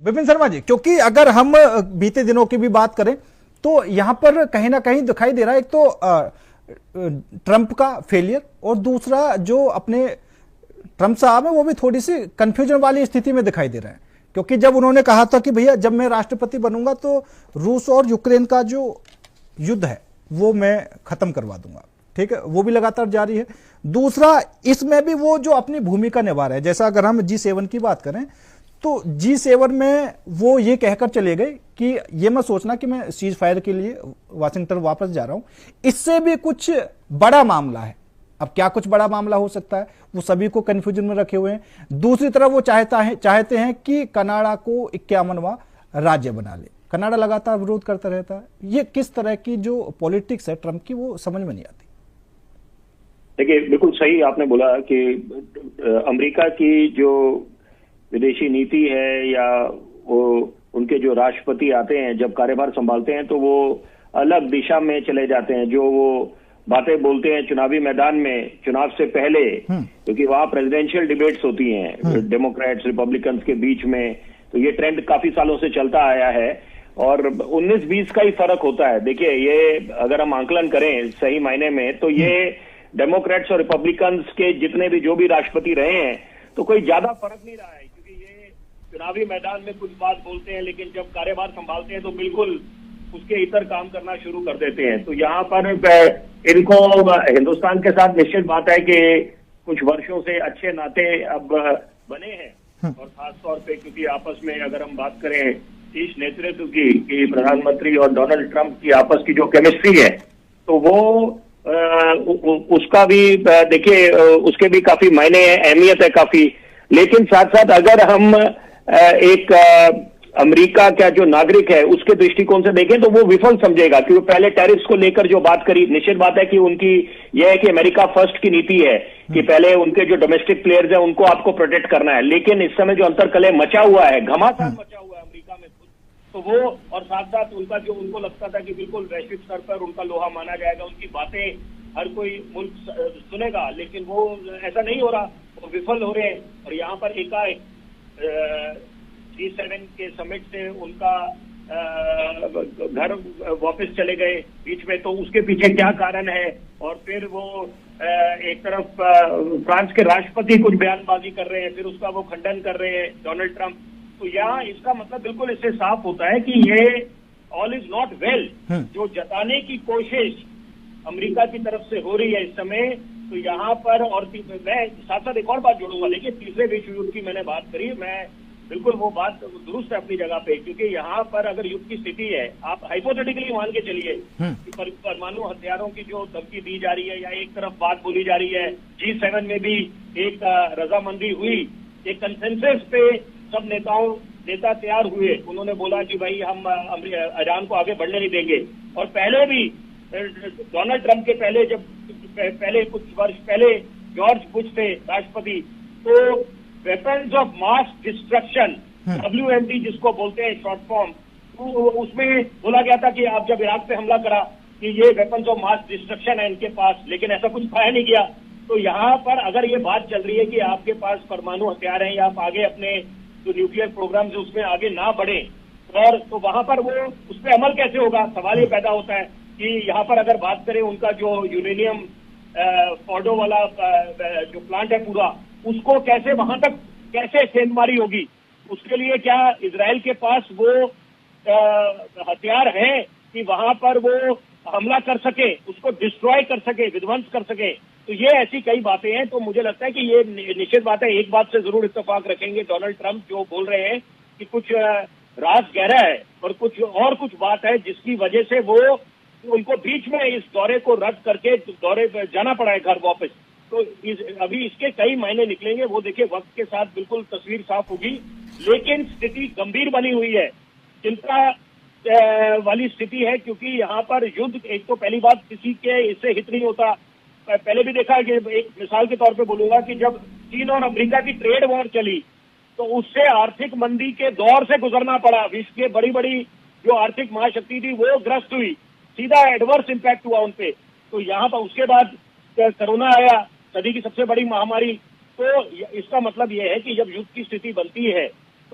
विपिन शर्मा जी, क्योंकि अगर हम बीते दिनों की भी बात करें तो यहां पर कहीं ना कहीं दिखाई दे रहा है, एक तो ट्रंप का फेलियर और दूसरा जो अपने ट्रंप साहब है वो भी थोड़ी सी कंफ्यूजन वाली स्थिति में दिखाई दे रहे हैं, क्योंकि जब उन्होंने कहा था कि भैया जब मैं राष्ट्रपति बनूंगा तो रूस और यूक्रेन का जो युद्ध है वो मैं खत्म करवा दूंगा, ठीक है, वो भी लगातार जारी है। दूसरा, इसमें भी वो जो अपनी भूमिका निभा रहे हैं, जैसा अगर हम G7 की बात करें तो G7 में वो ये कहकर चले गए कि ये मत सोचना कि मैं सीज फायर के लिए वाशिंगटन वापस जा रहा हूं, इससे भी कुछ बड़ा मामला है। अब क्या कुछ बड़ा मामला हो सकता है, वो सभी को कंफ्यूजन में रखे हुए हैं। दूसरी तरफ वो चाहते हैं कि कनाडा को 51वां राज्य बना ले। कनाडा लगातार विरोध करता रहता है। ये किस तरह की जो पॉलिटिक्स है ट्रंप की, वो समझ में नहीं आती। देखिए, बिल्कुल सही आपने बोला कि अमेरिका की जो विदेशी नीति है या वो उनके जो राष्ट्रपति आते हैं जब कार्यभार संभालते हैं तो वो अलग दिशा में चले जाते हैं। जो वो बातें बोलते हैं चुनावी मैदान में चुनाव से पहले, क्योंकि वहां प्रेसिडेंशियल डिबेट्स होती हैं डेमोक्रेट्स रिपब्लिकन्स के बीच में, तो ये ट्रेंड काफी सालों से चलता आया है और 19-20 का ही फर्क होता है। देखिए, ये अगर हम आंकलन करें सही मायने में तो ये डेमोक्रेट्स और रिपब्लिकन्स के जितने भी जो भी राष्ट्रपति रहे हैं तो कोई ज्यादा फर्क नहीं रहा है, क्योंकि ये चुनावी मैदान में कुछ बात बोलते हैं लेकिन जब कार्यभार संभालते हैं तो बिल्कुल उसके इतर काम करना शुरू कर देते हैं। तो यहाँ पर इनको हिंदुस्तान के साथ निश्चित बात है कि कुछ वर्षों से अच्छे नाते अब बने हैं और खासतौर पे क्योंकि आपस में अगर हम बात करें शीर्ष नेतृत्व की कि प्रधानमंत्री और डोनाल्ड ट्रंप की आपस की जो केमिस्ट्री है तो वो उसका भी देखिए उसके भी काफी मायने हैं, अहमियत है काफी। लेकिन साथ साथ अगर हम एक अमेरिका का जो नागरिक है उसके दृष्टिकोण से देखें तो वो विफल समझेगा, क्योंकि पहले टैरिफ्स को लेकर जो बात करी, निश्चित बात है कि उनकी यह है कि अमेरिका फर्स्ट की नीति है कि पहले उनके जो डोमेस्टिक प्लेयर्स हैं उनको आपको प्रोटेक्ट करना है। लेकिन इस समय जो अंतरकलह मचा हुआ है, घमासान मचा हुआ है अमेरिका में, तो वो और साथ साथ उनका जो उनको लगता था कि बिल्कुल वैश्विक स्तर पर उनका लोहा माना जाएगा, उनकी बातें हर कोई मुल्क सुनेगा, लेकिन वो ऐसा नहीं हो रहा, वो विफल हो रहे हैं। और यहाँ पर एकाएक G7 के समिट से उनका घर वापस चले गए बीच में, तो उसके पीछे क्या कारण है। और फिर वो एक तरफ फ्रांस के राष्ट्रपति कुछ बयानबाजी कर रहे हैं, फिर उसका वो खंडन कर रहे हैं डोनाल्ड ट्रंप। तो यहाँ इसका मतलब बिल्कुल इससे साफ होता है कि ये ऑल इज नॉट वेल जो जताने की कोशिश अमेरिका की तरफ से हो रही है इस समय। तो यहाँ पर और मैं साथ साथ एक और बात जोड़ूंगा। देखिए, तीसरे विश्व युद्ध की मैंने बात करी, मैं बिल्कुल वो बात दुरुस्त है अपनी जगह पे, क्योंकि यहाँ पर अगर युद्ध की स्थिति है, आप हाइपोथेटिकली मान के चलिए कि परमाणु हथियारों की जो धमकी दी जा रही है या एक तरफ बात बोली जा रही है, G7 में भी एक रजामंदी हुई, एक कंसेंसस पे सब नेता तैयार हुए, उन्होंने बोला कि भाई हम ईरान को आगे बढ़ने नहीं देंगे। और पहले भी डोनाल्ड ट्रंप के पहले कुछ वर्ष पहले जॉर्ज बुश थे राष्ट्रपति, तो weapons of mass destruction WMD जिसको बोलते हैं शॉर्ट फॉर्म, तो उसमें बोला गया था कि आप जब इराक पे हमला करा कि ये वेपन्स ऑफ मास डिस्ट्रक्शन है इनके पास, लेकिन ऐसा कुछ पाया नहीं गया। तो यहाँ पर अगर ये बात चल रही है कि आपके पास परमाणु हथियार हैं या आप आगे अपने जो न्यूक्लियर प्रोग्राम है उसमें आगे ना बढ़े, और तो वहां पर वो उस पर अमल कैसे होगा, सवाल ये पैदा होता है कि यहाँ पर अगर बात करें उनका जो यूरेनियम फॉर्डो वाला जो प्लांट है पूरा, उसको कैसे वहां तक कैसे सेंधमारी होगी, उसके लिए क्या इजराइल के पास वो हथियार है कि वहां पर वो हमला कर सके, उसको डिस्ट्रॉय कर सके, विध्वंस कर सके। तो ये ऐसी कई बातें हैं। तो मुझे लगता है कि ये निश्चित बात है, एक बात से जरूर इत्तेफाक रखेंगे, डोनाल्ड ट्रंप जो बोल रहे हैं कि कुछ राज गहरा है और कुछ बात है जिसकी वजह से वो उनको बीच में इस दौरे को रद्द करके दौरे पे जाना पड़ा है घर वापस। तो अभी इसके कई मायने निकलेंगे, वो देखिए वक्त के साथ बिल्कुल तस्वीर साफ होगी। लेकिन स्थिति गंभीर बनी हुई है, चिंता वाली स्थिति है, क्योंकि यहाँ पर युद्ध, एक तो पहली बात किसी के इससे हित नहीं होता। पहले भी देखा कि एक मिसाल के तौर पे बोलूंगा कि जब चीन और अमेरिका की ट्रेड वॉर चली तो उससे आर्थिक मंदी के दौर से गुजरना पड़ा। विश्व के बड़ी बड़ी जो आर्थिक महाशक्ति थी वो ग्रस्त हुई, सीधा एडवर्स इम्पैक्ट हुआ उनपे। तो यहाँ पर उसके बाद कोरोना आया, सदी की सबसे बड़ी महामारी। तो इसका मतलब यह है कि जब युद्ध की स्थिति बनती है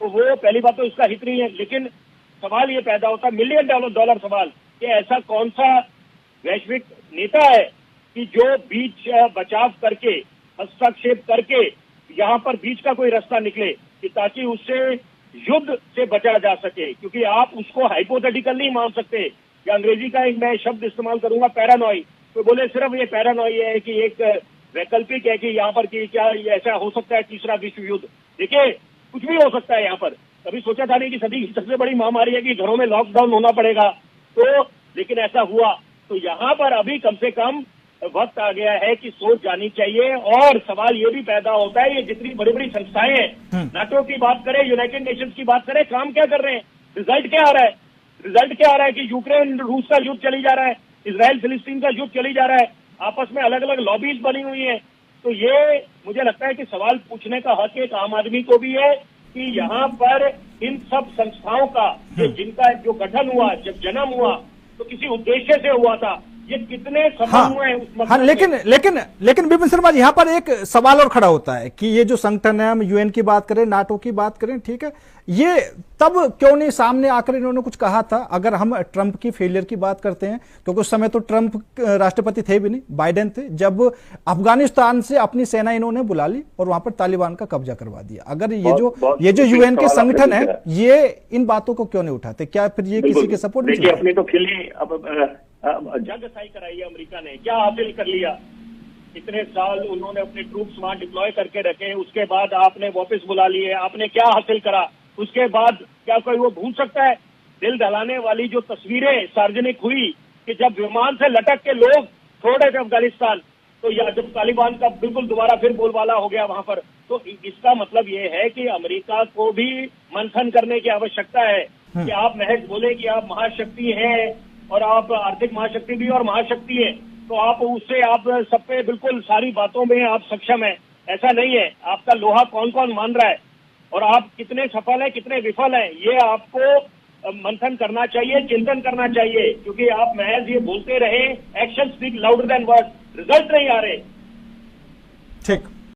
तो वो पहली बात तो इसका हित नहीं है। लेकिन सवाल ये पैदा होता है, $1 मिलियन सवाल, कि ऐसा कौन सा वैश्विक नेता है कि जो बीच बचाव करके, हस्तक्षेप करके यहाँ पर बीच का कोई रास्ता निकले कि ताकि उससे युद्ध से बचा जा सके। क्योंकि आप उसको हाइपोथेटिकल नहीं मान सकते। या अंग्रेजी का एक मैं शब्द इस्तेमाल करूंगा, पैरानॉय। तो बोले सिर्फ ये पैरानॉय है कि एक वैकल्पिक है कि यहाँ पर कि क्या ऐसा हो सकता है तीसरा विश्व युद्ध। देखिए कुछ भी हो सकता है यहाँ पर। कभी सोचा था नहीं कि सदी की सबसे बड़ी महामारी है कि घरों में लॉकडाउन होना पड़ेगा, तो लेकिन ऐसा हुआ। तो यहाँ पर अभी कम से कम वक्त आ गया है कि सोच जानी चाहिए। और सवाल ये भी पैदा होता है, ये जितनी बड़ी बड़ी संस्थाएं हैं, नाटो की बात करें, यूनाइटेड नेशंस की बात करें, काम क्या कर रहे हैं? रिजल्ट क्या आ रहा है? रिजल्ट क्या आ रहा है कि यूक्रेन रूस का युद्ध चली जा रहा है, इजराइल फिलिस्तीन का युद्ध चली जा रहा है, आपस में अलग अलग लॉबीज बनी हुई है। तो ये मुझे लगता है कि सवाल पूछने का हक एक आम आदमी को भी है कि यहाँ पर इन सब संस्थाओं का जिनका जो गठन हुआ, जब जन्म हुआ तो किसी उद्देश्य से हुआ था, ये कितने सफल हुए हैं उस मकसद में। लेकिन विपिन शर्मा जी, यहाँ पर एक सवाल और खड़ा होता है कि ये जो संगठन है, हम यूएन की बात करें, नाटो की बात करें, ठीक है, ये तब क्यों नहीं सामने आकर इन्होंने कुछ कहा था? अगर हम ट्रंप की फेलियर की बात करते हैं, क्योंकि उस समय तो ट्रंप राष्ट्रपति थे भी नहीं, बाइडेन थे, जब अफगानिस्तान से अपनी सेना इन्होंने बुला ली और वहां पर तालिबान का कब्जा करवा दिया। अगर ये जो यूएन के संगठन है, ये इन बातों को क्यों नहीं उठाते? क्या फिर ये किसी के सपोर्ट में? देखिए अपने तो खिले जंग साई कराई है अमेरिका ने, क्या हासिल कर लिया? इतने साल उन्होंने अपने ट्रूप्स वहां डिप्लॉय करके रखे, उसके बाद आपने वापस बुला लिए, आपने क्या हासिल करा? उसके बाद क्या कोई वो भूल सकता है दिल दहलाने वाली जो तस्वीरें सार्वजनिक हुई कि जब विमान से लटक के लोग छोड़ रहे थे अफगानिस्तान, तो या जब तालिबान का बिल्कुल दोबारा फिर बोलबाला हो गया वहां पर, तो इसका मतलब ये है कि अमेरिका को भी मंथन करने की आवश्यकता है कि आप महज बोले कि आप महाशक्ति हैं और आप आर्थिक महाशक्ति भी और महाशक्ति है, तो आप उससे आप सब पे बिल्कुल सारी बातों में आप सक्षम है। ऐसा नहीं है। आपका लोहा कौन कौन मान रहा है और आप कितने सफल हैं, कितने विफल हैं, ये आपको मंथन करना चाहिए, चिंतन करना चाहिए। क्योंकि आप महज ये बोलते रहे, action speak louder than words, result नहीं आ रहे। ठीक।